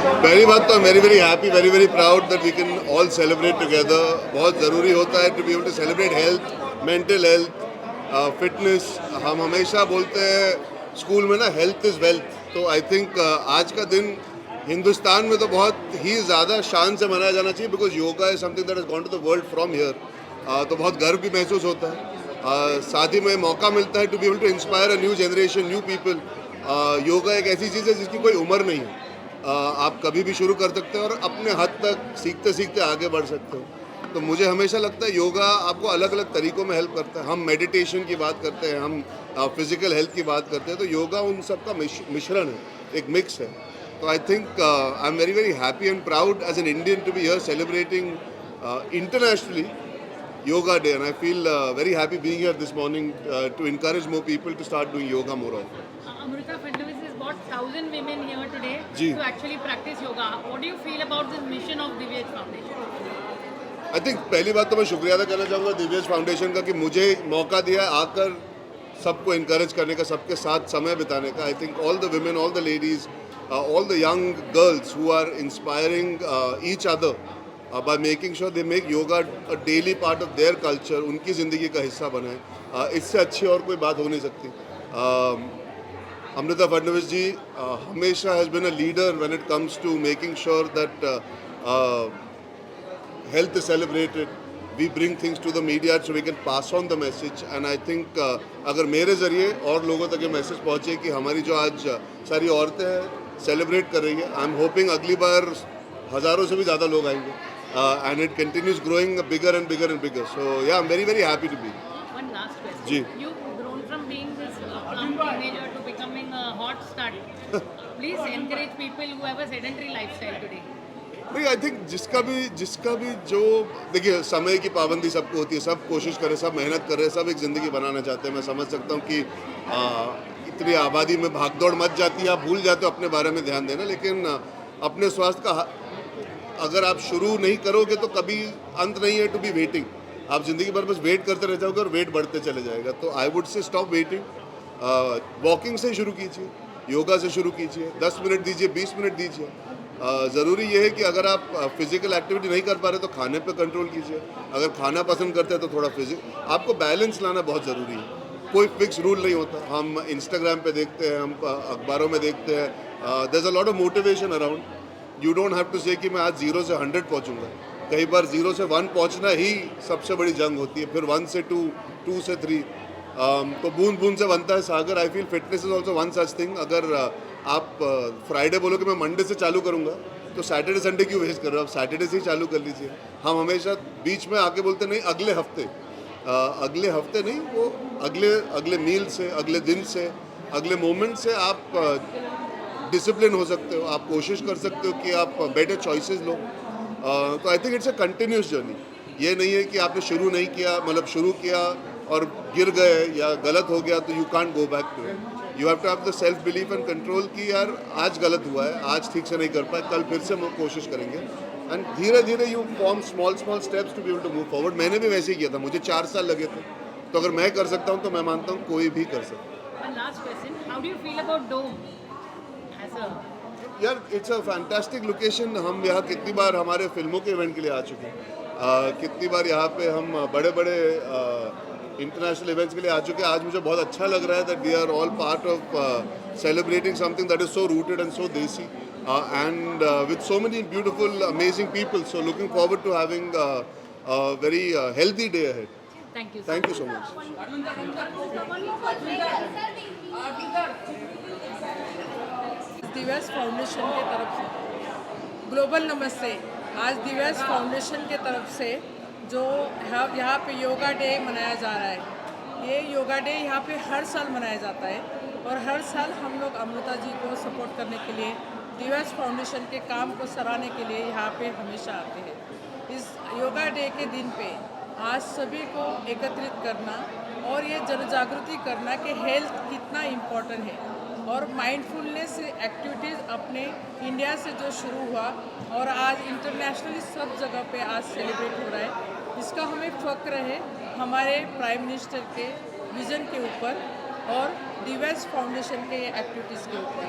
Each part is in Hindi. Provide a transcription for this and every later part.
पहली बात तो very very happy, very very proud that we can all celebrate together. बहुत ज़रूरी होता है to be able to celebrate health, mental health, fitness. हम हमेशा बोलते हैं स्कूल में ना, हेल्थ इज़ वेल्थ। तो आई थिंक आज का दिन हिंदुस्तान में तो बहुत ही ज़्यादा शान से मनाया जाना चाहिए, because yoga is something that has gone to the world from here. तो बहुत गर्व भी महसूस होता है। साथ ही में मौका मिलता है to be able to inspire a new generation, new people. Yoga एक ऐसी चीज़ है जिसकी कोई उम्र नहीं है। आप कभी भी शुरू कर सकते हो और अपने हद तक सीखते सीखते आगे बढ़ सकते हो। तो मुझे हमेशा लगता है योगा आपको अलग अलग तरीक़ों में हेल्प करता है। हम मेडिटेशन की बात करते हैं, हम फिज़िकल हेल्थ की बात करते हैं, तो योगा उन सब का मिश्रण है, एक मिक्स है। तो I think I am very very happy and proud as an Indian to be here celebrating internationally Yoga Day, and I feel very happy being here this morning to encourage more people to start doing yoga more often. Amrita Fadnavis has got 1,000 women here today जी. to actually practice yoga. What do you feel about this mission of Divyaj Foundation? I think पहली बात तो मैं शुक्रिया अदा करना चाहूँगा दिव्यज फाउंडेशन का कि मुझे मौका दिया आकर सबको इनकरेज करने का, सबके साथ समय बिताने का। I think all the women, all the ladies, all the young girls who are inspiring each other by making sure they make yoga a daily part of their culture, उनकी ज़िंदगी का हिस्सा बनाए। इससे अच्छी और कोई बात हो नहीं सकती। अमृता फडणवीस जी हमेशा has been a leader when it comes to making sure that health is celebrated. We bring things to the media so we can pass on the message, and I think अगर मेरे ज़रिए और लोगों तक ये मैसेज पहुँचे कि हमारी जो आज सारी औरतें हैं सेलिब्रेट कर रही है, आई एम होपिंग अगली बार हज़ारों से भी ज़्यादा लोग आएंगे, and it continues growing bigger and bigger and bigger. So yeah, I'm very very happy to be. One last question. Ji. You've grown from being this plump teenager to becoming a hot stud. Please encourage people who have a sedentary lifestyle today. नहीं, आई थिंक जिसका भी जो, देखिए समय की पाबंदी सबको होती है, सब कोशिश करें, सब मेहनत कर रहे हैं, सब एक ज़िंदगी बनाना चाहते हैं। मैं समझ सकता हूँ कि इतनी आबादी में भागदौड़ मच जाती है, आप भूल जाते हो अपने बारे में ध्यान देना। लेकिन अपने स्वास्थ्य का अगर आप शुरू नहीं करोगे तो कभी अंत नहीं है टू बी वेटिंग। आप ज़िंदगी भर बस वेट करते रह जाओगे और वेट बढ़ते चले जाएगा। तो I would say stop waiting. Walking से शुरू कीजिए, योगा से शुरू कीजिए, 10 मिनट दीजिए, 20 मिनट दीजिए। ज़रूरी ये है कि अगर आप फिज़िकल एक्टिविटी नहीं कर पा रहे तो खाने पे कंट्रोल कीजिए। अगर खाना पसंद करते हैं तो थोड़ा आपको बैलेंस लाना बहुत ज़रूरी है। कोई फिक्स रूल नहीं होता। हम इंस्टाग्राम पे देखते हैं, हम अखबारों में देखते हैं, there is a lot of motivation around. You don't have to say कि मैं आज 0 से 100 पहुँचूँगा। कई बार 0 से 1 पहुँचना ही सबसे बड़ी जंग होती है, फिर 1 से 2, 2 से 3। तो बूंद बूंद से बनता है सागर। I feel fitness is also one such thing. अगर आप फ्राइडे बोलो कि मैं मंडे से चालू करूँगा, तो सैटरडे संडे क्यों वेस्ट कर रहे हो? आप सैटरडे से ही चालू कर लीजिए। हम हमेशा बीच में आके बोलते नहीं, अगले हफ्ते, अगले हफ्ते नहीं, वो अगले मील से, अगले दिन से, अगले मोमेंट से आप डिसिप्लिन हो सकते हो। आप कोशिश कर सकते हो कि आप बेटर चॉइसेस लो। तो I think it's a continuous journey. ये नहीं है कि आपने शुरू नहीं किया, मतलब शुरू किया और गिर गए या गलत हो गया तो you can't go back to it. You have to have the self belief and control कि यार आज गलत हुआ है, आज ठीक से नहीं कर पाए, कल फिर से हम कोशिश करेंगे। एंड धीरे धीरे you form small steps to be able to move forward. मैंने भी वैसे ही किया था, मुझे 4 साल लगे थे। तो अगर मैं कर सकता हूँ तो मैं मानता हूँ कोई भी कर सकता है। One last question. How do you feel about Dome as a यार इट्स अ फैंटास्टिक लोकेशन। हम यहाँ कितनी बार हमारे फिल्मों के इवेंट के लिए आ चुके हैं, कितनी बार यहाँ पे हम बड़े बड़े इंटरनेशनल इवेंट्स के लिए आ चुके हैं। आज मुझे बहुत अच्छा लग रहा है that we are all part of celebrating something that is so rooted and so desi and with so many beautiful amazing people. So looking forward to having very healthy day ahead. Thank you. Thank you so much. Divya's foundation के तरफ से ग्लोबल नमस्ते। आज दिव्यास फाउंडेशन के तरफ से जो यहाँ पे योगा डे मनाया जा रहा है, ये योगा डे यहाँ पे हर साल मनाया जाता है और हर साल हम लोग अमृता जी को सपोर्ट करने के लिए, दिव्यास फाउंडेशन के काम को सराहने के लिए यहाँ पे हमेशा आते हैं। इस योगा डे के दिन पे आज सभी को एकत्रित करना और ये जन जागृति करना कि हेल्थ कितना इम्पोर्टेंट है और माइंडफुलनेस एक्टिविटीज़ अपने इंडिया से जो शुरू हुआ और आज इंटरनेशनली सब जगह पे आज सेलिब्रेट हो रहा है, इसका हमें फ़ख्र है हमारे प्राइम मिनिस्टर के विज़न के ऊपर और दिव्यास फाउंडेशन के एक्टिविटीज़ के ऊपर।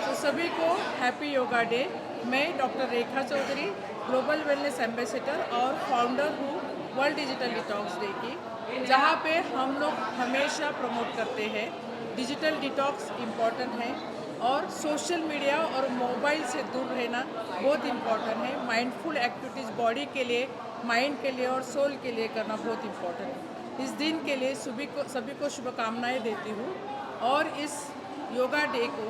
तो सभी को हैप्पी योगा डे। मैं डॉक्टर रेखा चौधरी, ग्लोबल वेलनेस एम्बेसडर और फाउंडर हूँ वर्ल्ड डिजिटल डिटॉक्स डे की, जहाँ पे हम लोग हमेशा प्रमोट करते हैं डिजिटल डिटॉक्स इम्पॉर्टेंट है और सोशल मीडिया और मोबाइल से दूर रहना बहुत इम्पॉर्टेंट है। माइंडफुल एक्टिविटीज़ बॉडी के लिए, माइंड के लिए और सोल के लिए करना बहुत इम्पॉर्टेंट है। इस दिन के लिए सभी को शुभकामनाएं देती हूँ और इस योगा डे को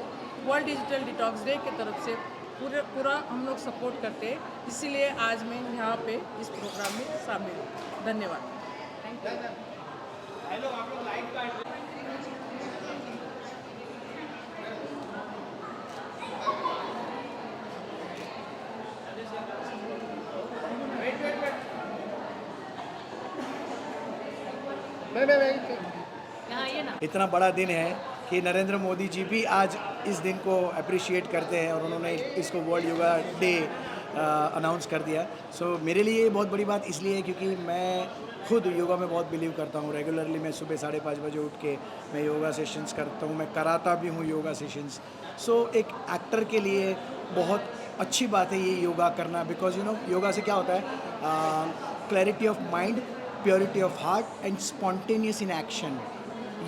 वर्ल्ड डिजिटल डिटॉक्स डे की तरफ से पूरा हम लोग सपोर्ट करते हैं, इसीलिए आज मैं यहाँ पे इस प्रोग्राम में शामिल हूँ। धन्यवाद। यहाँ आइए ना। इतना बड़ा दिन है कि नरेंद्र मोदी जी भी आज इस दिन को अप्रिशिएट करते हैं और उन्होंने इसको वर्ल्ड योगा डे अनाउंस कर दिया। सो मेरे लिए ये बहुत बड़ी बात इसलिए है क्योंकि मैं खुद योगा में बहुत बिलीव करता हूँ। रेगुलरली मैं सुबह 5:30 बजे उठ के मैं योगा सेशंस करता हूँ, मैं कराता भी हूँ योगा सेशंस। सो एक एक्टर के लिए बहुत अच्छी बात है ये योगा करना, बिकॉज यू नो योगा से क्या होता है, clarity of mind, purity of heart and spontaneous in action.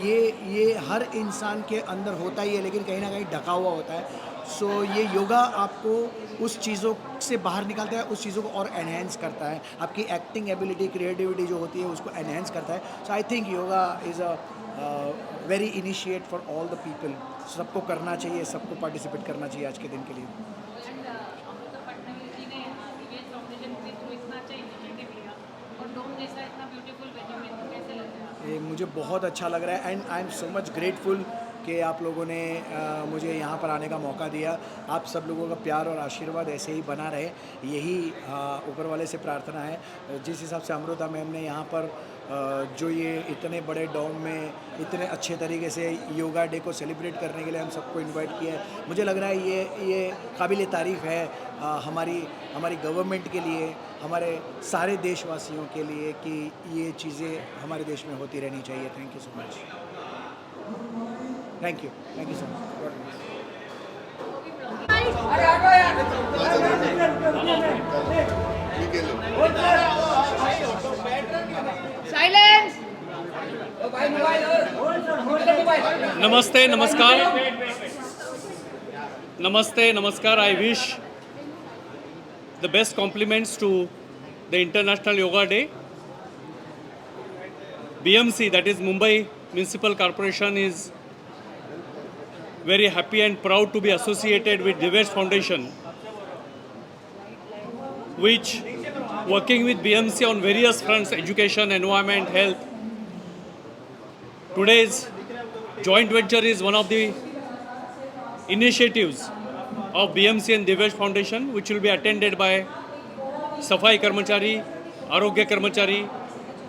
ये हर इंसान के अंदर होता ही है, लेकिन कहीं ना कहीं ढका हुआ होता है। सो ये योगा आपको उस चीज़ों से बाहर निकालता है, उस चीज़ों को और एनहेंस करता है, आपकी एक्टिंग एबिलिटी, क्रिएटिविटी जो होती है उसको एनहेंस करता है। So I think yoga is a very initiate for all the people. सबको करना चाहिए, सबको पार्टिसिपेट करना चाहिए आज के दिन के लिए। एंड अमृता फडणवीस जी ने दिव्यांग फाउंडेशन के थ्रू इतना अच्छा इनिशिएटिव लिया और डोम जैसा इतना ब्यूटीफुल वेन्यू में, कैसे लगता है? ये मुझे बहुत अच्छा लग रहा है and I am so much grateful कि आप लोगों ने मुझे यहाँ पर आने का मौका दिया। आप सब लोगों का प्यार और आशीर्वाद ऐसे ही बना रहे, यही ऊपर वाले से प्रार्थना है। जिस हिसाब से अमृता मैम ने यहाँ पर जो ये इतने बड़े डॉम में इतने अच्छे तरीके से योगा डे को सेलिब्रेट करने के लिए हम सबको इनवाइट किया है, मुझे लग रहा है ये काबिल तारीफ़ है हमारी गवर्नमेंट के लिए, हमारे सारे देशवासियों के लिए कि ये चीज़ें हमारे देश में होती रहनी चाहिए। Thank you so much. Thank you so much. Silence. नमस्ते, नमस्कार. I wish the best compliments to the International Yoga Day. BMC, that is Mumbai Municipal Corporation, is very happy and proud to be associated with Divesh Foundation, which working with BMC on various fronts, education, environment, health. Today's joint venture is one of the initiatives of BMC and Divesh Foundation, which will be attended by Safai Karmachari, Arogya Karmachari,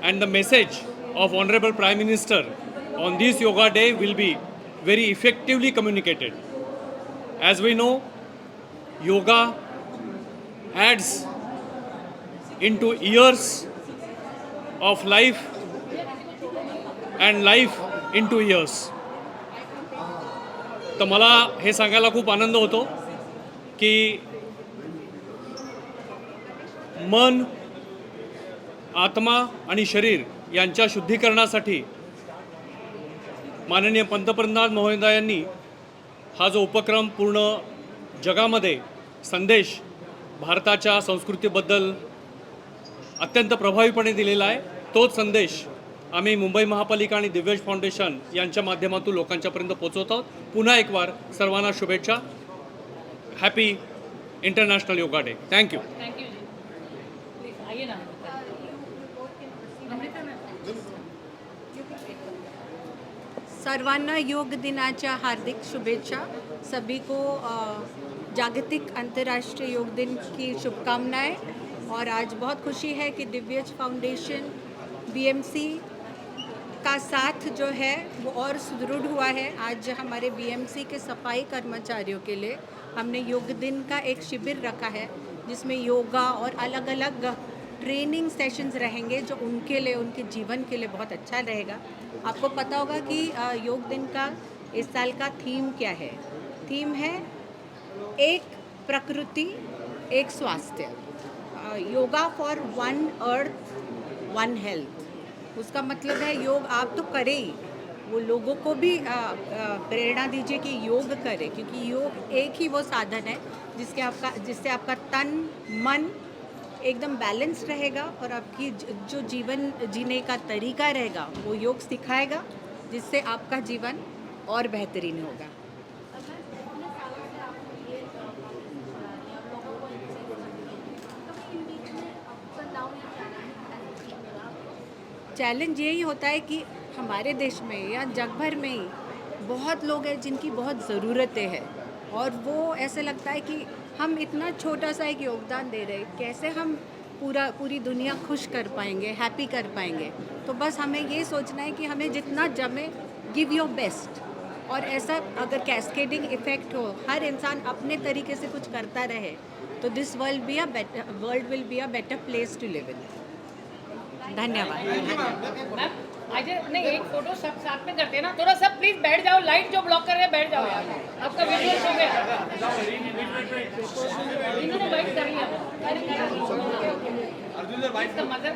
and the message of Honorable Prime Minister on this Yoga Day will be very effectively communicated. As we know, yoga adds into years of life and life into years. तर मला हे सांगायला खूप आनंद होतो की मन, आत्मा आणि शरीर यांच्या शुद्धीकरणासाठी माननीय पंतप्रधान महोदयांनी हा जो उपक्रम पूर्ण जगामध्ये संदेश भारताच्या संस्कृतीबद्दल अत्यंत प्रभावीपणे दिलेला आहे, तोच संदेश आम्ही मुंबई महापालिका आणि दिव्यांश फाउंडेशन यांच्या माध्यमातून लोकांच्यापर्यंत पोहोचवत आहोत. पुन्हा एक बार सर्वांना शुभेच्छा. Happy international yoga day. Thank you. Thank you जी. प्लीज आइए ना. अमृता मॅम. सर्वांना योग दिनाच्या हार्दिक शुभेच्छा. सभी को जागतिक अंतर्राष्ट्रीय योग दिन की शुभकामनाएं. और आज बहुत खुशी है कि दिव्यांश फाउंडेशन बीएमसी का साथ जो है वो और सुदृढ़ हुआ है. आज हमारे बीएमसी के सफाई कर्मचारियों के लिए हमने योग दिन का एक शिविर रखा है, जिसमें योगा और अलग अलग ट्रेनिंग सेशंस रहेंगे, जो उनके लिए, उनके जीवन के लिए बहुत अच्छा रहेगा. आपको पता होगा कि योग दिन का इस साल का थीम क्या है. थीम है एक प्रकृति एक स्वास्थ्य, yoga for one earth one health. उसका मतलब है योग आप तो करें ही, वो लोगों को भी प्रेरणा दीजिए कि योग करें, क्योंकि योग एक ही वो साधन है जिससे आपका तन मन एकदम बैलेंस रहेगा और आपकी जो जीवन जीने का तरीका रहेगा वो योग सिखाएगा, जिससे आपका जीवन और बेहतरीन होगा। चैलेंज यही होता है कि हमारे देश में या जग भर में ही बहुत लोग हैं जिनकी बहुत ज़रूरतें हैं, और वो ऐसे लगता है कि हम इतना छोटा सा एक योगदान दे रहे हैं, कैसे हम पूरी दुनिया खुश कर पाएंगे, हैप्पी कर पाएंगे। तो बस हमें ये सोचना है कि हमें जितना जमे, गिव योर बेस्ट। और ऐसा अगर कैस्केडिंग इफेक्ट हो, हर इंसान अपने तरीके से कुछ करता रहे, तो this world will be a better place to live in. धन्यवाद। मैम आज नहीं एक फोटो सब साथ में करते हैं ना, थोड़ा सब प्लीज बैठ जाओ, लाइट जो ब्लॉक कर रहे हैं बैठ जाओ यार, आपका वीडियो हो गया। इन्होंने वाइट कर लिया, इसका मतलब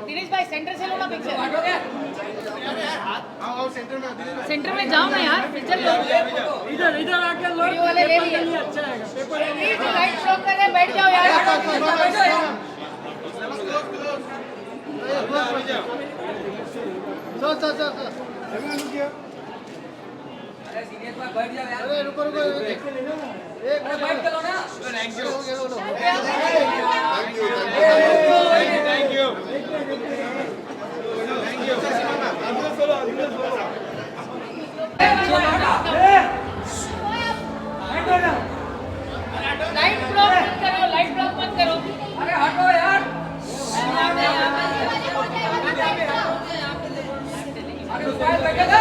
दिनेश भाई सेंटर से लो ना पिक्चर, सेंटर में जाओ ना यार, पिक्चर लो, इधर आके लो, वीडियो वाले ले लिए, अच्छा है प्लीज लाइट ब्लॉक कर रहे हैं बैठ जाओ यार। अरे रुको एक बाइक चलो ना। Thank you. लाइट ब्लॉक मत करो, लाइट ब्लॉक मत करो। अरे हटो यार। अरे मोबाइल लगेगा।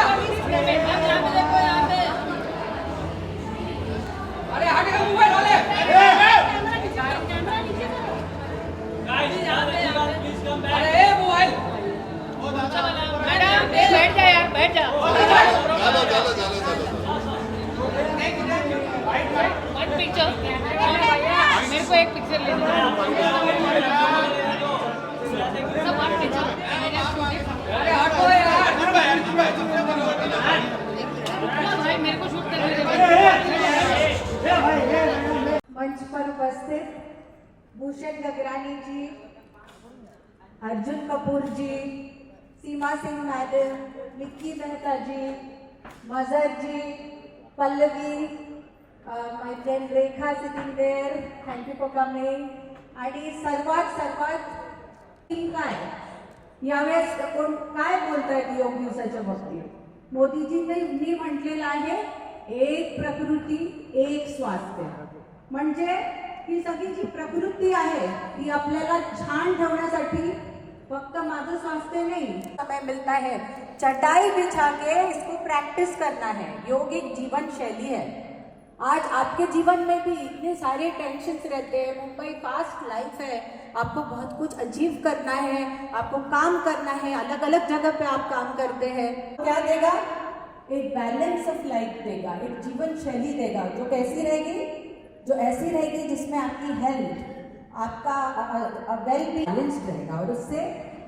अरे हटेगा मोबाइल वाले। अरे मोबाइल। मैडम बैठ जा यार, बैठ जा। वन पिक्चर मेरे को एक पिक्चर ले लो, सब वन पिक्चर। अरे हटो यार। भाई मेरे को शूट करने दे। मंच पर उपस्थित भूषण गगरानी जी, अर्जुन कपूर जी, सीमा सिंह मैडम, निक्की मेहता जी, मजर जी, Pallavi, my friend Rekha sitting there, thank you for coming. आणि सर्वात काय यावेळेस कोण काय बोलतायत योग दिवसाच्या बाबतीत? मोदीजींनी म्हटलेलं आहे एक प्रकृती एक स्वास्थ्य, म्हणजे ही सगळी जी प्रकृती आहे ती आपल्याला छान ठेवण्यासाठी फक्त माझं स्वास्थ्य नहीं, समय मिलता है चटाई बिछा के इसको प्रैक्टिस करना है। योग एक जीवन शैली है। आज आपके जीवन में भी इतने सारे टेंशन्स रहते हैं, मुंबई फास्ट लाइफ है, आपको बहुत कुछ अचीव करना है, आपको काम करना है, अलग अलग जगह पे आप काम करते हैं। क्या देगा? एक बैलेंस ऑफ लाइफ देगा, एक जीवन शैली देगा जो कैसी रहेगी, जो ऐसी रहेगी जिसमें आपकी हेल्थ, आपका वेल बैलेंस्ड रहेगा, और उससे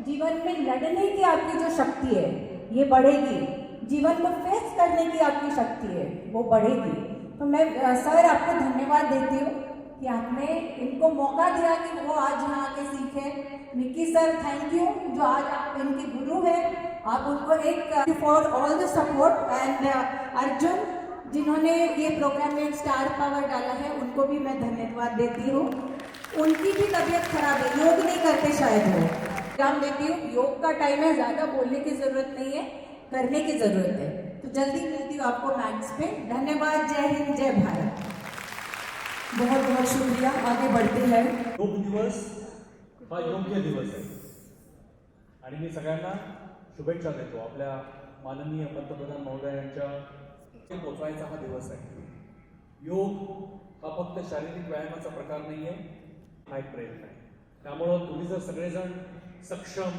जीवन में लड़ने की आपकी जो शक्ति है ये बढ़ेगी, जीवन को फेस करने की आपकी शक्ति है वो बढ़ेगी। तो मैं सर आपको धन्यवाद देती हूँ कि आपने इनको मौका दिया कि वो आज यहाँ आके सीखें। निक्की सर थैंक यू, जो आज आप इनके गुरु हैं, आप उनको एक for all the support. And Arjun जिन्होंने ये प्रोग्राम में स्टार पावर डाला है, उनको भी मैं धन्यवाद देती हूँ। उनकी भी तबीयत खराब है, योग नहीं करते शायद वो, प्रोग्राम देती हूँ। योग का टाइम है, ज़्यादा बोलने की ज़रूरत नहीं है, करने की ज़रूरत है। तो जल्दी मिलती हूँ आपको मैट्स पे। धन्यवाद, जय हिंद, जय भारत। बहुत बहुत शुक्रिया, आगे बढ़ते हैं। योग दिवस हा योग्य दिवस आहे आणि मी सगळ्यांना शुभेच्छा देतो। आपल्या माननीय पंतप्रधान महोदयांच्या पोचवायचा हा दिवस आहे। योग हा फक्त शारीरिक व्यायामाचा प्रकार नाही आहे, हा एक प्रयत्न आहे। त्यामुळं तुम्ही जर सगळेजण सक्षम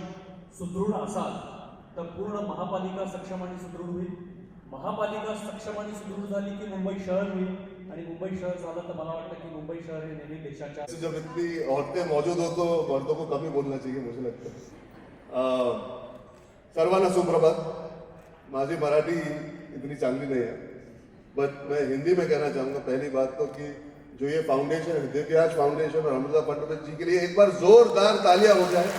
सुदृढ असाल तर पूर्ण महापालिका सक्षम आणि सुदृढ होईल. महापालिका सक्षम आणि सुदृढ झाली की मुंबई शहर होईल, आणि मुंबई शहर झालं तर मला वाटतं की मुंबई शहर हे नेहमी देशाच्या जब इतनी औरतें मौजूद हो तो मर्दों को कम ही बोलना चाहिए मुझे लगता है. सर्वांना सुप्रभात. माझी मराठी इतनी चांगली नहीं है, बट मैं हिंदी में कहना चाहूँगा पहली बात तो कि जो ये फाउंडेशन है, दिव्यांश फाउंडेशन और हमजा फंडमेंट जी के लिए एक बार जोरदार तालियां हो जाए.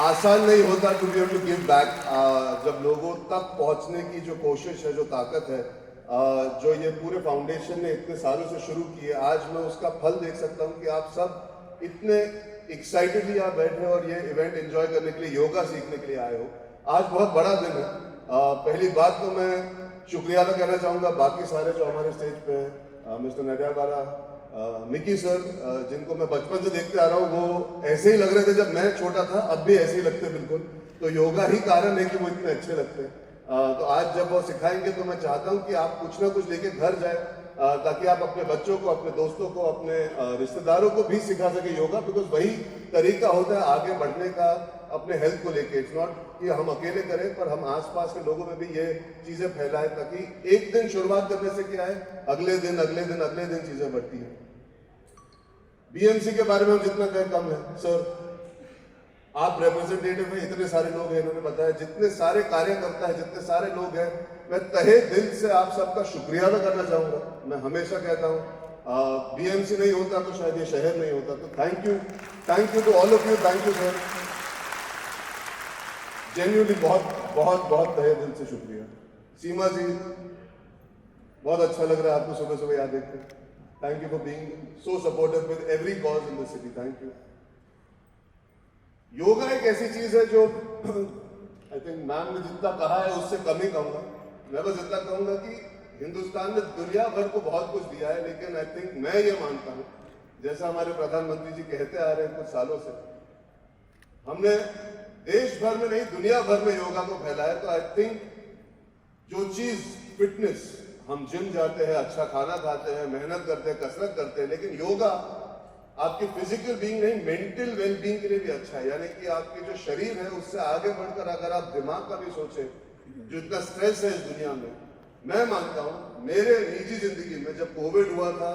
आसान नहीं होता to be able to give back. जब लोगों तक पहुंचने की जो कोशिश है, जो ताकत है, जो ये पूरे फाउंडेशन ने इतने सालों से शुरू की है, आज मैं उसका फल देख सकता हूँ कि आप सब इतने एक्साइटेडली यहाँ बैठे और ये इवेंट एंजॉय करने के लिए, योगा सीखने के लिए आए हो. आज बहुत बड़ा दिन है. पहली बात तो मैं शुक्रिया अदा करना चाहूँगा बाकी सारे जो हमारे स्टेज पे हैं, मिस्टर नडियाडवाला, मिकी सर, जिनको मैं बचपन से देखते आ रहा हूँ. वो ऐसे ही लग रहे थे जब मैं छोटा था, अब भी ऐसे ही लगते बिल्कुल. तो योगा ही कारण है कि वो इतने अच्छे लगते हैं. तो आज जब वो सिखाएंगे तो मैं चाहता हूँ कि आप कुछ ना कुछ लेके घर जाए, ताकि आप अपने बच्चों को, अपने दोस्तों को, अपने रिश्तेदारों को भी सिखा सके योगा. बिकॉज वही तरीका होता है आगे बढ़ने का अपने हेल्थ को लेके. इट्स नॉट कि हम अकेले करें, पर हम आसपास के लोगों में भी ये चीजें फैलाएं, ताकि एक दिन शुरुआत करने से क्या है, अगले दिन चीजें बढ़ती हैं. बीएमसी के बारे में हम जितना कहें कम है. सर, आप रिप्रेजेंटेटिव हैं, इतने सारे लोग हैं, इन्होंने बताया, जितने सारे कार्यकर्ता हैं, जितने सारे लोग हैं, मैं तहे दिल से आप सबका शुक्रिया अदा करना चाहूंगा. मैं हमेशा कहता हूँ बीएमसी नहीं होता तो शायद ये शहर नहीं होता. तो thank you to all of you. Thank you sir, genuinely बहुत तहे दिल से शुक्रिया. सीमा जी, बहुत अच्छा लग रहा है आपको सुबह सुबह यहाँ देख के. Thank you for being so supportive with every cause in the city. Thank you. Yoga एक ऐसी चीज है जो आई थिंक मैम ने जितना कहा है उससे कम ही कहूंगा. मैं बस इतना कहूंगा कि हिंदुस्तान ने दुनिया भर को बहुत कुछ दिया है, लेकिन आई थिंक मैं ये मानता हूं, जैसा हमारे प्रधानमंत्री जी कहते आ रहे हैं कुछ सालों से, हमने देश भर में नहीं दुनिया भर में योगा को फैलाया. तो आई थिंक जो चीज फिटनेस, हम जिम जाते हैं, अच्छा खाना खाते हैं, मेहनत करते हैं, कसरत करते हैं, लेकिन योगा आपकी फिजिकल बीइंग नहीं, मेंटल वेल बीइंग के लिए भी अच्छा है. यानी कि आपके जो शरीर है उससे आगे बढ़कर अगर आप दिमाग का भी सोचे, जो इतना स्ट्रेस है इस दुनिया में, मैं मानता हूं मेरे निजी जिंदगी में जब कोविड हुआ था,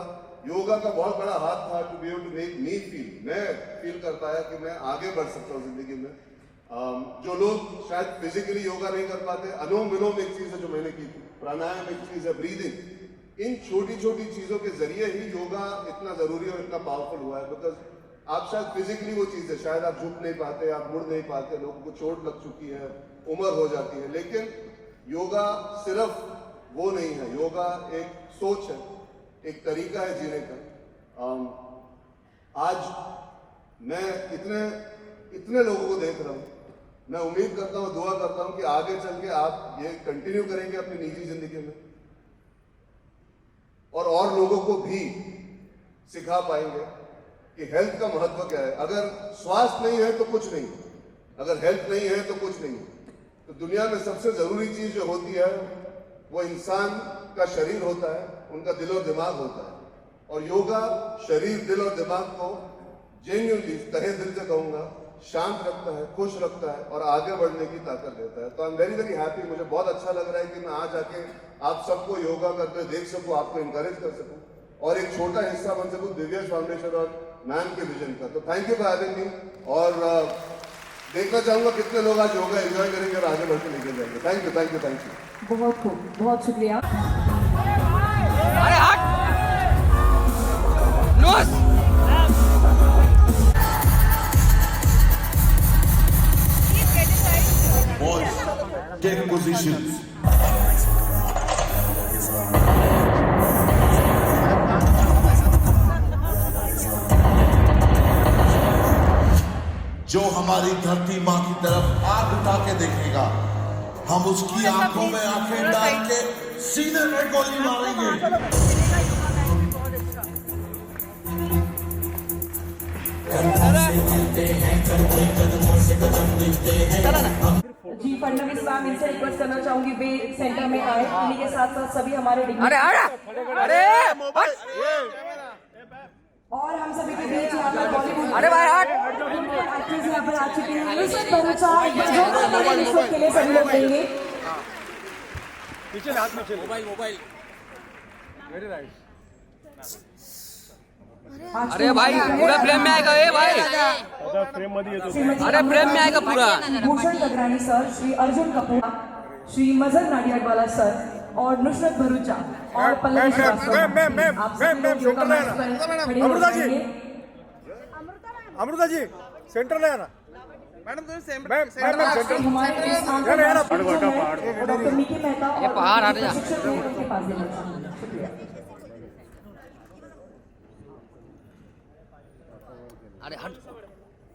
योगा का बहुत बड़ा हाथ था to be able to make me feel. मैं फील कर पाया कि मैं आगे बढ़ सकता हूँ जिंदगी में. जो लोग शायद फिजिकली योगा नहीं कर पाते, अनुलोम विलोम एक चीज है जो मैंने की थी, प्राणायाम एक चीज है, ब्रीदिंग, इन छोटी छोटी चीजों के जरिए ही योगा इतना जरूरी और इतना पावरफुल हुआ है. बिकॉज आप शायद फिजिकली वो चीज है, शायद आप झुक नहीं पाते, आप मुड़ नहीं पाते, लोगों को चोट लग चुकी है, उम्र हो जाती है, लेकिन योगा सिर्फ वो नहीं है. योगा एक सोच है, एक तरीका है जीने का. आज मैं इतने लोगों को देख रहा हूं, मैं उम्मीद करता हूं, दुआ करता हूं कि आगे चल के आप ये कंटिन्यू करेंगे अपनी निजी जिंदगी में और लोगों को भी सिखा पाएंगे कि हेल्थ का महत्व क्या है. अगर स्वास्थ्य नहीं है तो कुछ नहीं, अगर हेल्थ नहीं है तो कुछ नहीं. तो दुनिया में सबसे जरूरी चीज जो होती है वो इंसान का शरीर होता है, उनका दिल और दिमाग होता है. और योगा शरीर, दिल और दिमाग को जेन्युइनली तहे दिल से कहूंगा शांत रखता है, खुश रखता है और आगे बढ़ने की ताकत देता है. तो आई एम वेरी वेरी हैप्पी. मुझे बहुत अच्छा लग रहा है कि मैं आज आके आप सबको योगा करते देख सकूं, आपको इंकरेज कर सकूं और एक छोटा हिस्सा बन सकूं दिव्यांश फाउंडेशन और मैम के विजन का. तो thank you for having me. और देखना चाहूंगा कितने लोग आज योगा एंजॉय करेंगे और आगे बढ़ के लेके जाएंगे. Thank you, thank you, thank you. बहुत खूब, बहुत शुक्रिया. Boys, take positions. जो हमारी धरती माँ की तरफ आंख उठा के देखेगा, हम उसकी आंखों में आंखें डाल के सीने में गोली मारेंगे. जी फडणवीस मैम, इनसे रिक्वेस्ट करना चाहूंगी वे सेंटर में आए. इन्हीं के साथ साथ सभी हमारे और हम सभी के बीच यहाँ पर बॉलीवुड अरे भाई एक्ट्रेस यहाँ पर आ चुकी हैं नुसरत भरूचा जो के लिए सभी लोग देंगे मोबाइल अरे भाई पूरा फ्रेम में आएगा भाई अरे फ्रेम में आएगा पूरा भूषण गगरानी सर, श्री अर्जुन कपूर, श्री मजहर नाडियाडवाला सर और नुसरत भरूचा और पल्लवी श्रीवास्तव आप सभी लोग योगा मैट पर खड़े हो जाएंगे। अमृता जी सेंटर ले आना मैडम हमारे इस डॉक्टर मिकी मेहता और प्रशिक्षक हैं उनके पास देना चाहूंगी। शुक्रिया। अरे हट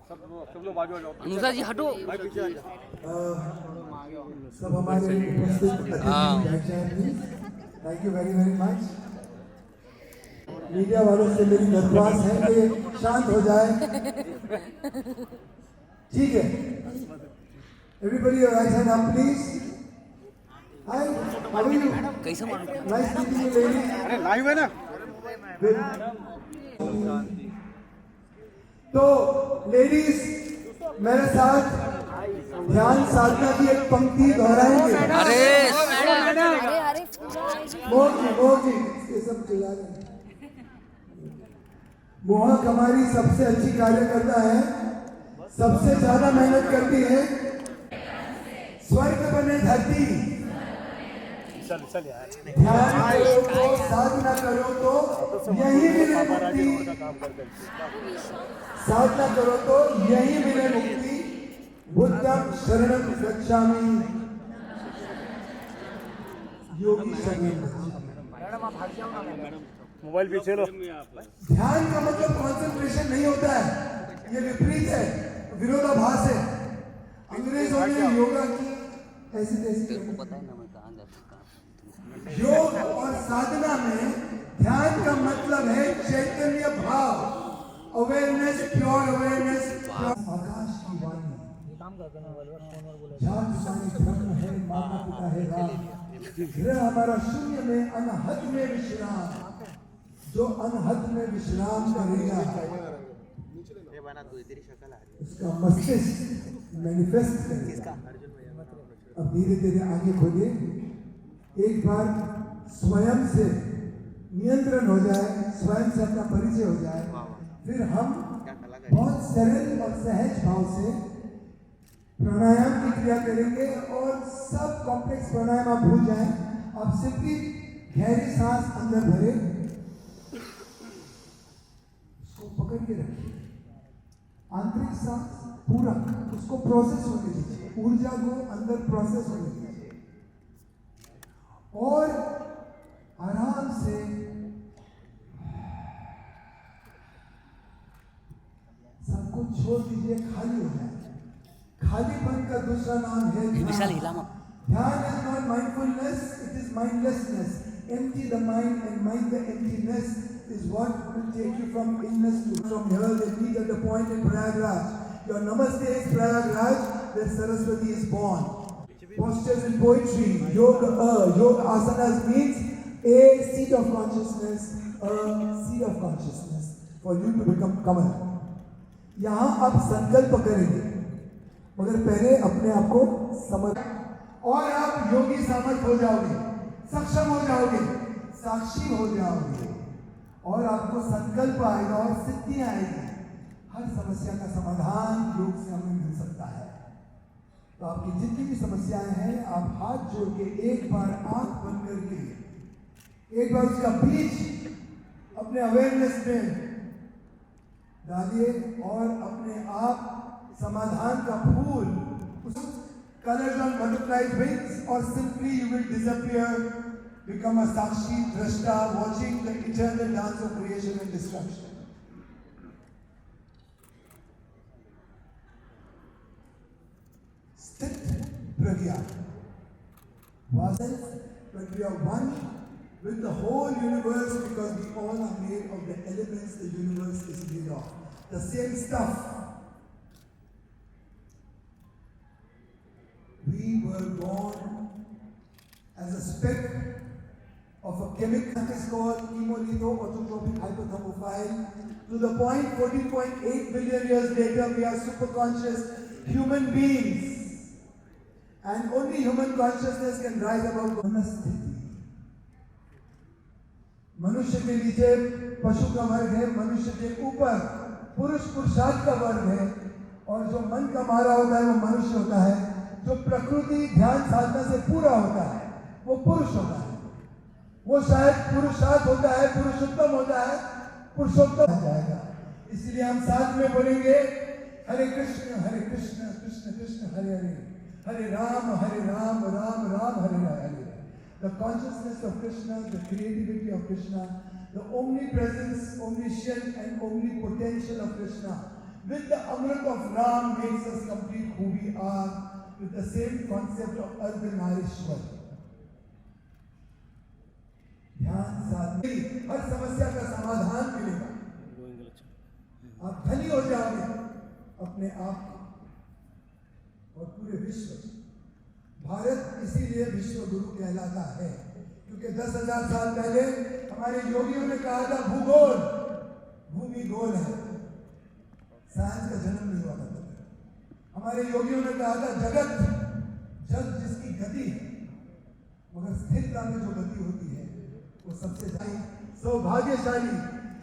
सब लोग बाजू आ जाओ अनुजा जी हटो सब हमारे उपस्थित thank you very very much. Media वालों से मेरी दरख्वास्त है कि शांत हो जाए, ठीक है। Everybody right hand up please. Hi how are you? कैसे मालूम नाइस मीटिंग यू लेडीज। अरे लाइव है ना। तो लेडीज मेरे साथ ध्यान साधना की एक पंक्ति दोहराएंगे। मोहक ये सब चिल्ला रहे हैं। मोहक हमारी सबसे अच्छी कार्यकर्ता है, सबसे ज्यादा मेहनत करती है। स्वर्ग बने धरती, ध्यान करो तो साधना करो तो यही मिले मुक्ति, साधना करो तो यही मिले मुक्ति। बुद्धं शरणं गच्छामि, योगी शरणं। मोबाइल पीछे लो। ध्यान का मतलब कंसंट्रेशन नहीं होता है, ये विपरीत है, विरोधाभास है। अंग्रेजों ने योगा की ऐसी तैसी। योग और साधना में ध्यान का मतलब है चैतन्य भाव, अवेयरनेस, प्योर अवेयरनेस। आकाश की वाणी जान जाने ब्रह्म है, माता पिता है राम। गृह हमारा शून्य में अनहद में विश्राम, जो अनहद में विश्राम करेगा उसका मस्तिष्क मैनिफेस्ट करेगा। अब धीरे धीरे आगे खोलिए, एक बार स्वयं से नियंत्रण हो जाए, स्वयं से अपना परिचय हो जाए, फिर हम बहुत सरल और सहज भाव से प्राणायाम की क्रिया करेंगे और सब कॉम्प्लेक्स प्राणायाम आप भूल जाएं। आप सिर्फ गहरी सांस अंदर भरे, उसको पकड़ के रखिए, आंतरिक सांस पूरा उसको प्रोसेस होने दीजिए, ऊर्जा को अंदर प्रोसेस होने दीजिए और आराम से सब कुछ छोड़ दीजिए, खाली हो जाए। खालीपन का दूसरा नाम है ध्यान। ध्यान is not mindfulness, it is mindlessness. Empty the mind and mind the emptiness is what will take you from illness to. From here they meet at the point in Prayagraj. Your namaste is Prayagraj, where Saraswati is born. Postures in poetry, yoga asanas means a seat of consciousness, a seat of consciousness for you to become Kamal. यहाँ आप संकल्प करेंगे, मगर पहले अपने आप को समझ, और आप योगी सामर्थ हो जाओगे, सक्षम हो जाओगे, साक्षी हो जाओगे और आपको संकल्प आएगा और सिद्धियां आएगी। हर समस्या का समाधान योग से हमें मिल सकता है। तो आपकी जितनी भी समस्याएं हैं, आप हाथ जोड़ के एक बार आंख बंद करके एक बार उसका बीज अपने अवेयरनेस में डालिए और अपने आप समाधान का फूल, उस कलर्स ऑन बटरफ्लाइज विंग्स, और simply you will disappear, become a sakshi drashta watching the eternal dance of creation and destruction. Sthita prajna, but we are one with the whole universe because we all are made of the elements the universe is made of. The same stuff. We were born as a speck of of a chemical is called chemolitho-autotrophic hypothermophile. To the point 14.8 billion years later, we are superconscious human beings. And only human consciousness can rise above मनस्थिति. मनुष्य के नीचे पशु का वर्ग है, मनुष्य के ऊपर पुरुष पुरुषार्थ का वर्ग है, और जो मन का मारा होता है वो मनुष्य होता है, जो प्रकृति ध्यान साधना से पूरा होता है वो पुरुष होता है, वो शायद पुरुषार्थ होता है, पुरुषोत्तम होता है, पुरुषोत्तम हो जाएगा. इसलिए हम साथ में बोलेंगे हरे कृष्ण कृष्ण कृष्ण हरे हरे, हरे Ram Ram Ram Hare Hare. The consciousness of Krishna, the creativity of Krishna, the omnipresence, omniscient and omnipotential of Krishna, with the Amrit of Ram makes us complete who we are, with the same concept of Ardhanarishwar. ध्यान साधने हर समस्या का समाधान मिलेगा. आप धनी हो जाओगे अपने आप और पूरे विश्व. भारत इसीलिए विश्व गुरु कहलाता है क्योंकि 10,000 साल पहले हमारे योगियों ने कहा था भूगोल, भूमि गोल है. साइंस का जन्म नहीं हुआ था. हमारे योगियों ने कहा था जगत, जग जिसकी गति है, मगर स्थिरता में जो गति होती है वो सबसे ज्यादा सौभाग्यशाली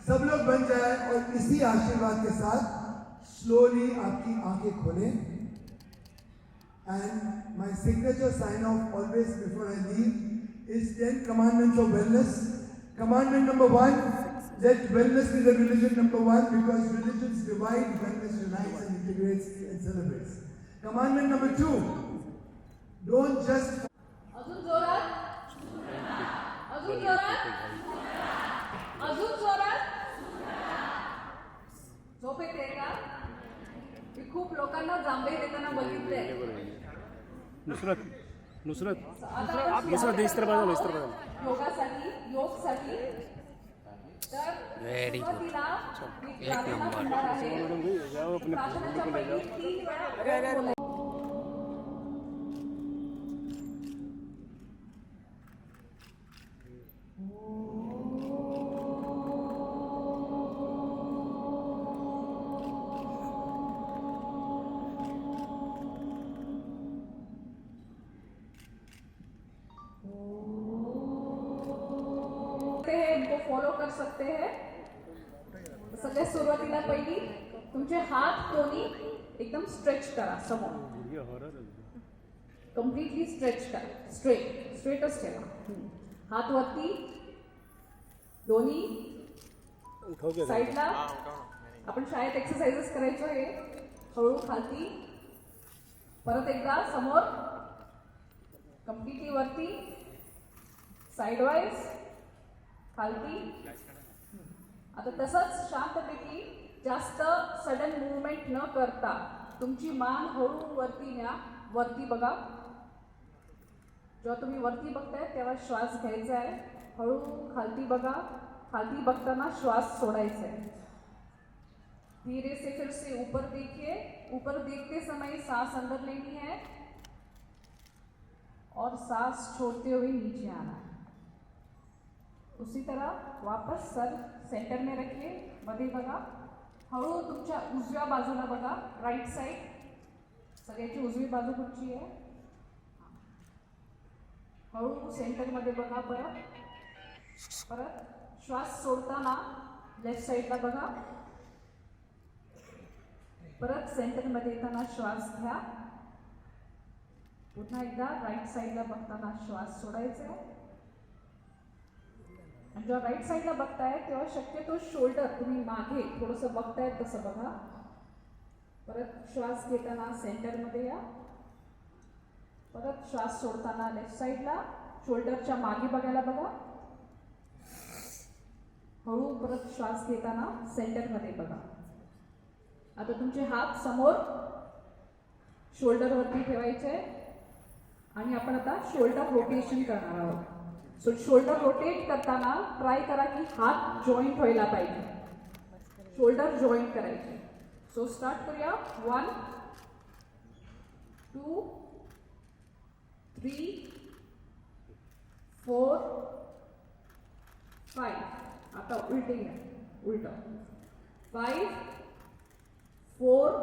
सब लोग बन जाए. और इसी आशीर्वाद के साथ स्लोली आपकी आंखें खोलें. And my signature sign off always before I leave is 10 commandments of wellness. Commandment number 1, that wellness is a religion number 1 because religions divide, wellness unites and integrates and celebrates. Commandment number 2, don't just... अजून जोरात, अजून जोरात, अजून जोरात. झोप येते का? मी खूप लोकांना जांभई देताना बघितले. नुसरत योगासाठी, योगसाठी तर सुरुवातीला मी प्रार्थना म्हणणार आहे. प्रार्थनेच्या पहिली 3 वेळा बोलायचं. इनको फॉलो कर सकते हैं. सगळ्यात सुरुवातीला पहिली तुमचे हात दोन्ही एकदम स्ट्रेच करा समोर. कम्प्लिटली स्ट्रेच करा. स्ट्रेटच ठेवा. हात वरती, दोन्ही साईडला. आपण शाळेत एक्सरसाइजेस करायचो हे. हळू खालती, परत एकदा समोर, कम्प्लिटली वरती, साइड वाईज, खालती. आता तसंच शांतपैकी जास्त सडन मूवमेंट न करता तुमची मान हळू वरती न्या. वरती बघा. जेव्हा तुम्ही वरती बघताय तेव्हा श्वास घ्यायचा आहे. हळू खालती बघा. खालती बघताना श्वास सोडायचा है. धीरे से फिर से ऊपर देखिए. ऊपर देखते समय सांस अंदर लेनी है और सांस छोड़ते हुए नीचे आना है. उसी तरह वापस सर सेंटर में रखिए. मध्ये बघा. हळू तुमच्या उजव्या बाजूला बघा. Right side. सगळ्याची उजवी बाजू कुठची आहे? हळू सेंटर मध्ये बघा. परत श्वास सोडताना लेफ्ट साइडला बघा. परत सेंटर मध्ये येताना श्वास घ्या. पुन्हा एकदा राइट साइडला बघताना श्वास सोडायचा आहे. आणि जेव्हा राइट साइडला बघताय तेव्हा शक्यतो शोल्डर तुम्ही मागे थोडंसं बघताय तसं बघा. परत श्वास घेताना सेंटरमध्ये या. परत श्वास सोडताना लेफ्ट साइडला शोल्डरच्या मागे बघायला बघा. हळू परत श्वास घेताना सेंटरमध्ये बघा. आता तुमचे हात समोर शोल्डरवरती ठेवायचे आणि आपण आता शोल्डर रोटेशन करणार आहोत. सो शोल्डर रोटेट करताना ट्राय करा की हात जॉईंट व्हायला पाहिजे. शोल्डर जॉईंट करायचे. सो स्टार्ट करूया. 1 2 3 4 5 आता उलटे घ्या उलट 5 4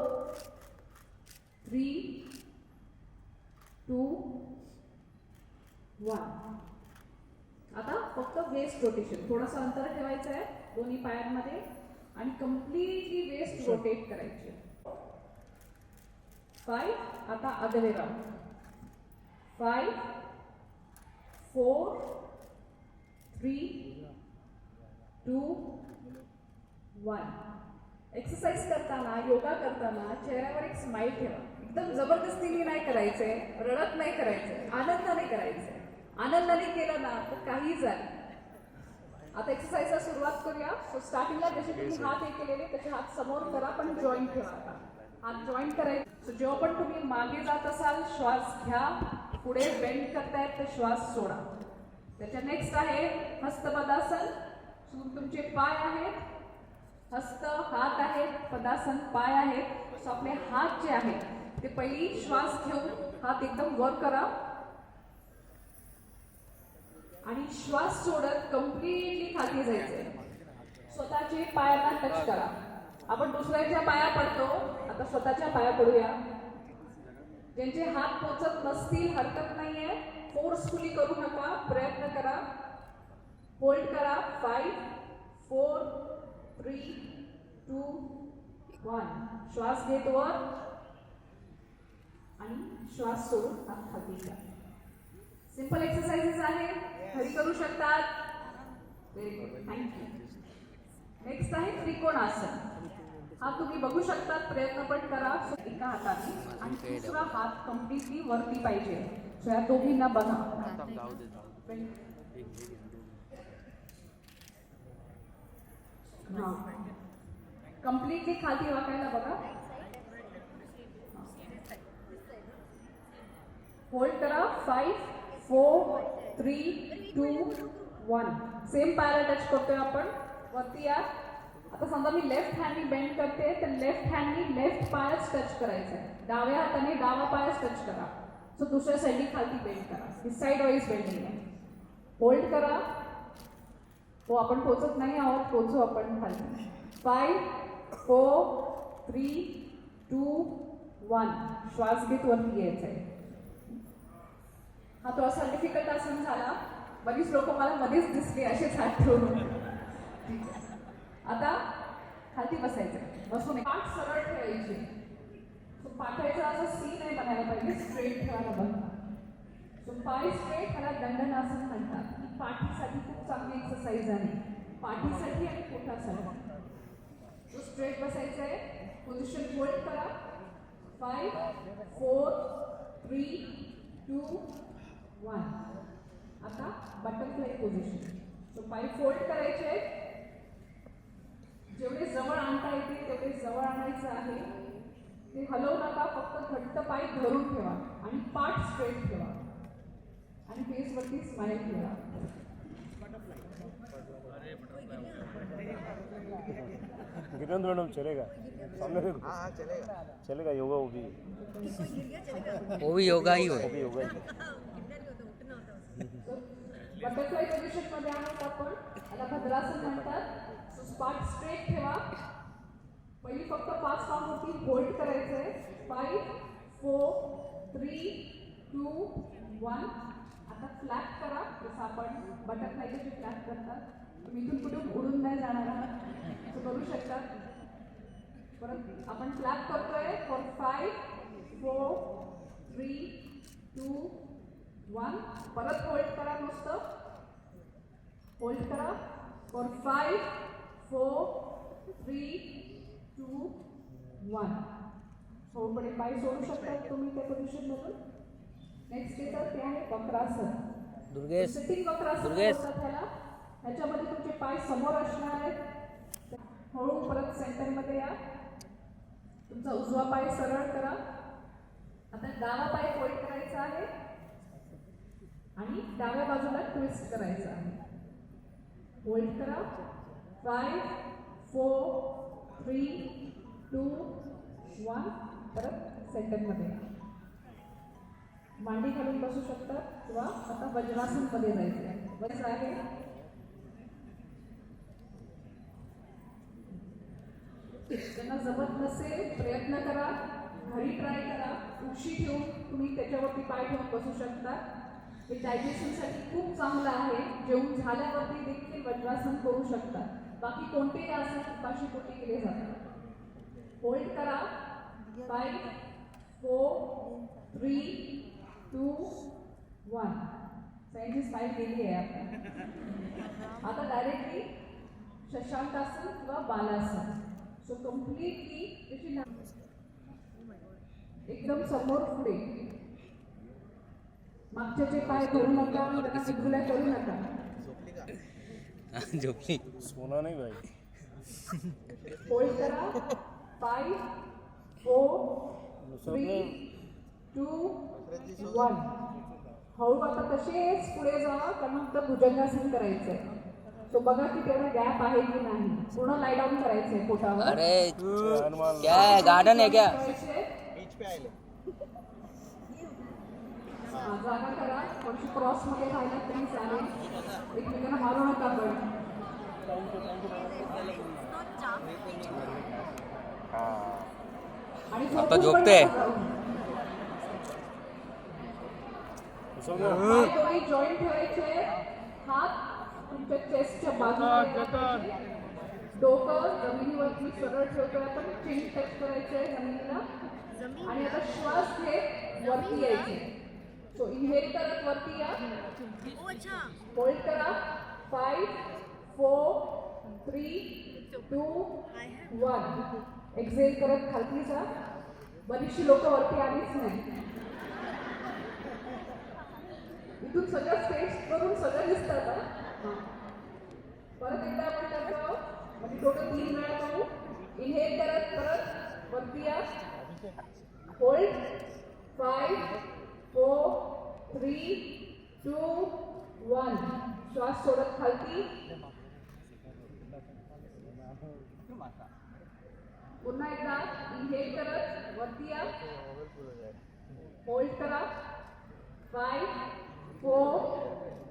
3 2 1 आता फक्त वेस्ट रोटेशन थोडंसं अंतर ठेवायचं आहे दोन्ही पायांमध्ये आणि कम्प्लिटली वेस्ट रोटेट करायचे 5 आता अदर वे राउंड 5 4 3 2 1 एक्सरसाइज करताना योगा करताना चेहऱ्यावर एक स्माइल ठेवा एकदम जबरदस्तीने नाही करायचंय रडत नाही करायचंय आनंदाने करायचंय आनंदाने केलं ना तर काही झालं आता एक्सरसाइजला सुरुवात करूया सो स्टार्टिंगला जसे तुम्ही हात हे केलेले त्याचे हात समोर करा पण जॉईन ठेवा आता हात जॉईन करायचे सो जेव्हा पण तुम्ही मागे जात असाल श्वास घ्या पुढे बेंड करतायत तर श्वास सोडा त्याच्या नेक्स्ट आहे हस्तपदासन तुमचे पाय आहेत हस्त हात आहेत पदासन पाय आहेत सो आपले हात जे आहेत ते पहिली श्वास घेऊन हात एकदम वर करा आणि श्वास सोडत कम्प्लिटली खाली जायचंय स्वतःचे पायांना टच करा आपण दुसऱ्याच्या पाया पडतो आता स्वतःच्या पाया पडूया ज्यांचे हात पोचत नसतील हरकत नाहीये फोर्सफुली करू नका प्रयत्न करा होल्ड करा 5 4 3 2 1 श्वास घेत वर आणि श्वास सोडून हात खाली घ्या सिंपल एक्सरसाइजेस आहे घरी करू शकतात व्हेरी गुड थँक्यू नेक्स्ट आहे त्रिकोणासन हा तुम्ही बघू शकतात प्रयत्न पण करा एका हाताने आणि दुसरा हात कम्प्लिटली वरती पाहिजे सो या दोघींना बघा कम्प्लिटली खाली वाकायला बघा होल्ड करा 5 4 3 2 1 सेम पायाला टच करतोय आपण वरती या आता समजा मी लेफ्ट हँडनी बेंड करते तर लेफ्ट हँडनी लेफ्ट पायच टच करायचं आहे डाव्या हाताने डावा पायच टच करा सो दुसऱ्या साईडनी खाली बेंड करा ही साईड वाईज बेंडिंग आहे होल्ड करा हो आपण पोचत नाही आहोत पोचू आपण खाली 5 4 3 2 1 श्वास घेत वरती यायचा आहे हा थोडासा डिफिकल्ट आसन झाला बरीच लोक मला मध्येच दिसले असेच हात ठेवून आता खाली बसायचं बसून पाठ सरळ ठेवायची पाठायचा असं सी नाही बनायला पाहिजे स्ट्रेट ठेवायला बघा सो पाय स्ट्रेट ह्याला दंडनासन म्हणतात ही पाठीसाठी खूप चांगली एक्सरसाइज आहे पाठीसाठी आणि पोटासाठी सो स्ट्रेट बसायचं आहे पोझिशन होल्ड करा 5 4 3 2 1 आता बटरफ्लाय पोझिशन सो पाय फोल्ड करायचे जेवढे जवळ आणता येते तेवढे जवळ आणायचं आहे ते हलवू नका फक्त घट्ट पाय धरून ठेवा आणि पाठ स्ट्रेट ठेवा आणि फेसवरती स्माइल ठेवा गिरन मैडम चलेगा सामने देखो हाँ चलेगा चलेगा योगा वो भी योगा ही है योगा बटरफ्लाय पोझिशन मध्ये आहोत आपण याला भद्रासन म्हणतात पाठ स्ट्रेट ठेवा पहिली फक्त 5 काउंट होती होल्ड करायचंय 5 4 3 2 1 आता फ्लॅप करा जसं आपण बटरफ्लाय कशी फ्लॅप करतात तुम्ही इथून कुठून उडून नाही जाणार आहात असं करू शकता परत आपण फ्लॅप करतोय फॉर 5 4 3 2 1 परत होल्ड करा नुसतं होल्ड करा फॉर 5 4 3 2 1 सोडपणे पाय सोडू शकतात तुम्ही त्या पोझिशन मधून नेक्स्ट येतात ते आहे वक्रासन सिटिंग वक्रासन बोलतात त्याला ह्याच्यामध्ये तुमचे पाय समोर असणार आहेत हळू परत सेंटरमध्ये या तुमचा उजवा पाय सरळ करा आता डावा पाय फोल्ड करायचा आहे आणि डाव्या बाजूला ट्विस्ट करायचा आहे होल्ड करा 5 4 3 2 1 परत सेंटरमध्ये मांडी घालून बसू शकतात किंवा आता वज्रासन मध्ये जायचं आहे वज्र आहे त्यांना जमत नसेल प्रयत्न करा, घरी ट्राय करा. उशी ठेवून तुम्ही त्याच्यावरती पाय ठेवून बसू शकता. हे डायजेशनसाठी खूप चांगलं आहे. जेवून झाल्यावरती देखील वज्रासन करू शकता. बाकी कोणतेही आसन उपाशीपोटी केले जातात. होल्ड करा. 5 4 3 2 1. सायंटिस्ट स्पाईक गेली आहे आता डायरेक्टली शशांकासन किंवा बालासन. सो कम्प्लिटली एकदम समोर पुढे. मागच्याचे पाय करू नका, त्यांना सिद्धुल्या करू नका. झोपली सोना नहीं भाई. होल्ड करा. 5 4 3 2 1. हळू आता तसेच पुढे जा, कारण फक्त भुजंगासन करायचंय. तो बघा की तेवढा गॅप आहे की नाही. पूर्ण लाय डाऊन करायचंय पोटावर. अरे क्या है, गार्डन है क्या? जागा करा. थोडीशी क्रॉस मध्ये राहिला तरी चालेल. एकमेकांना मारू नका पण. आणि आता झोपते. दोन्ही जॉईंट ठेवायचे. हात तुमच्या चेस्टच्या बाजूला. डोकं जमिनीवरती सरळ ठेवतोय आपण. चिन टच करायचंय जमिनीला. आणि आता श्वास घेत वरती यायचे. सो इनहेल करत वरती या. होल्ड करा. 5 4 3 2 1. एक्झेल करत खालती जा. बरीचशी लोक वरती आलीच नाही. इथून सगळं स्टेज करून सगळं दिसतात. परत एकदा आपण करतो. म्हणजे टोटल 3 वेळा करू. इनहेल करत परत वरती या. होल्ड. 5 4 3 2 1. श्वास सोडत खालती. पुन्हा एकदा इनहेल करत वरती या. होल्ड करा. 5 4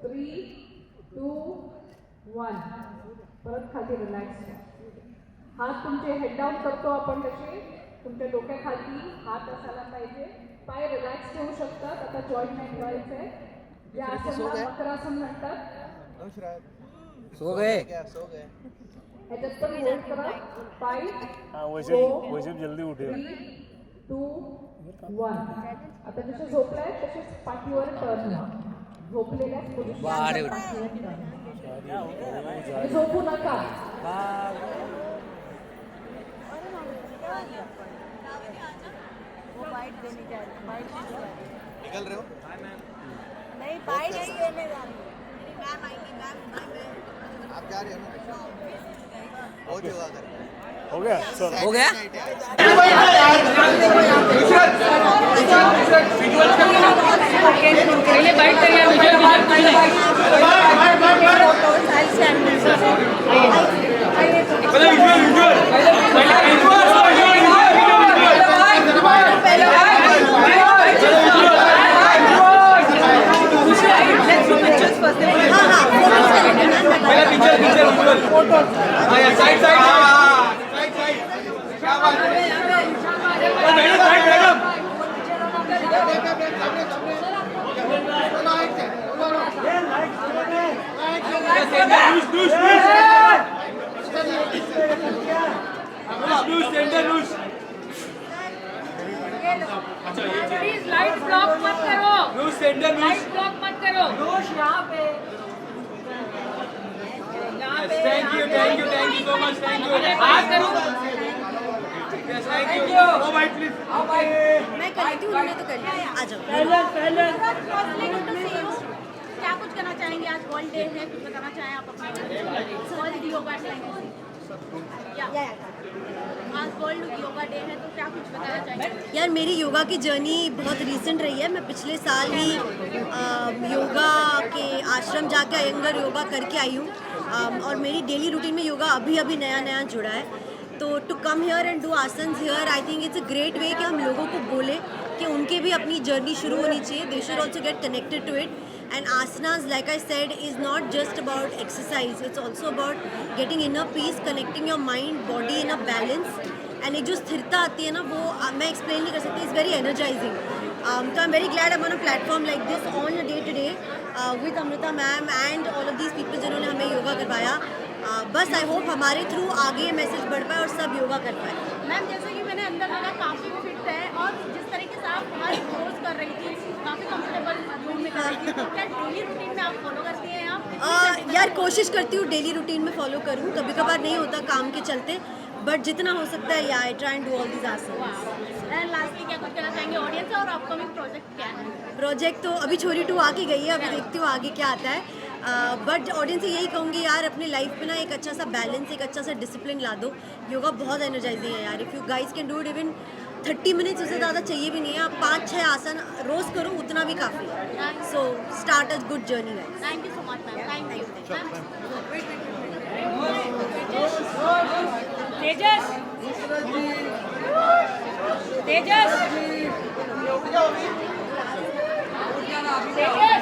3 2 1. परत खाली रिलॅक्स. हात तुमचे हेड डाऊन करतो आपण तसे. तुमच्या डोक्याखाली हात असायला पाहिजे. पाय रिलॅक्स ठेवू शकतात. आता जॉईंट नाही ठेवायचंय. या आसनाला मकरासन म्हणतात. सो गए. ह्याच्यात पण होल्ड करा. 5 वैसे जल्दी उठे. 3 2 1. आता जसे झोपलाय तसेच पाठीवर टर्न. झोपलेल्या झोपू नका. निकल रहे हो? नहीं बाइट नहीं देने जा रही. मैम आएंगी. मैम आप जा रहे हो ना? बहुत योगा कर रहे हैं. हो गया सर. हो गया. पहले बाइट करिए. प्लीज लाइट ब्लॉक मत करो. लाइट ब्लॉक मत करो. यहाँ पे. Thank you so much. Thank you. हाथ करो. Thank you. ओ भाई प्लीज. मैं कर रही थी, उन्होंने तो कर लिया. आ जाओ. क्या कुछ करना चाहेंगे? आज वर्ल्ड डे है, कुछ बताना चाहें आप अपने वर्ल्ड योगा डे? आज वर्ल्ड योगा डे है, तो क्या कुछ बताना चाहेंगे? यार मेरी योगा की जर्नी बहुत रीसेंट रही है. मैं पिछले साल ही योगा के आश्रम जाके अयंगर योगा करके आई हूँ. और मेरी डेली रूटीन में योगा अभी नया जुड़ा है. तो to come here and do asanas here, I think it's a great way कि हम लोगों को बोले कि उनके भी अपनी जर्नी शुरू होनी चाहिए. They should also get connected to it. And asanas, like I said, is not just about exercise. It's also about getting inner peace, connecting your mind, body in a balance. And एक जो स्थिरता आती है ना, वो मैं explain नहीं कर सकती. It's very energizing. So I'm very glad I'm on a platform like this on a day to day with Amrita ma'am and all of these people जिन्होंने हमें योगा करवाया. बस आई होप हमारे थ्रू आगे ये मैसेज बढ़ पाए और सब योगा कर पाए. मैम जैसे कि मैंने अंदर लगा काफ़ी फिट है और जिस तरीके से आप हमारी कोर्स कर रही थी काफ़ी कंफर्टेबल रूम में कर रही थी, तो क्या डेली रूटीन में आप फॉलो करती हैं आप? यार कोशिश करती हूँ डेली रूटीन में फॉलो करूँ, कभी कभार नहीं होता काम के चलते, बट जितना हो सकता है I try and do all these asanas. And lastly क्या कुछ कहना चाहेंगे ऑडियंस और अपकमिंग प्रोजेक्ट क्या है? प्रोजेक्ट तो अभी छोरी 2 आके गई है, अभी देखती हूँ आगे क्या आता है. बट ऑडियंस से यही कहूँगी यार, अपनी लाइफ में ना एक अच्छा सा बैलेंस, एक अच्छा सा डिसिप्लिन ला दो. योगा बहुत एनर्जाइजिंग है यार. If you guys can do it even 30 minutes, उससे ज़्यादा चाहिए भी नहीं है. आप 5-6 आसन रोज़ करो, उतना भी काफ़ी है. So start a good journey guys. Thank you so much ma'am. Thank you. Tejas Tejas Tejas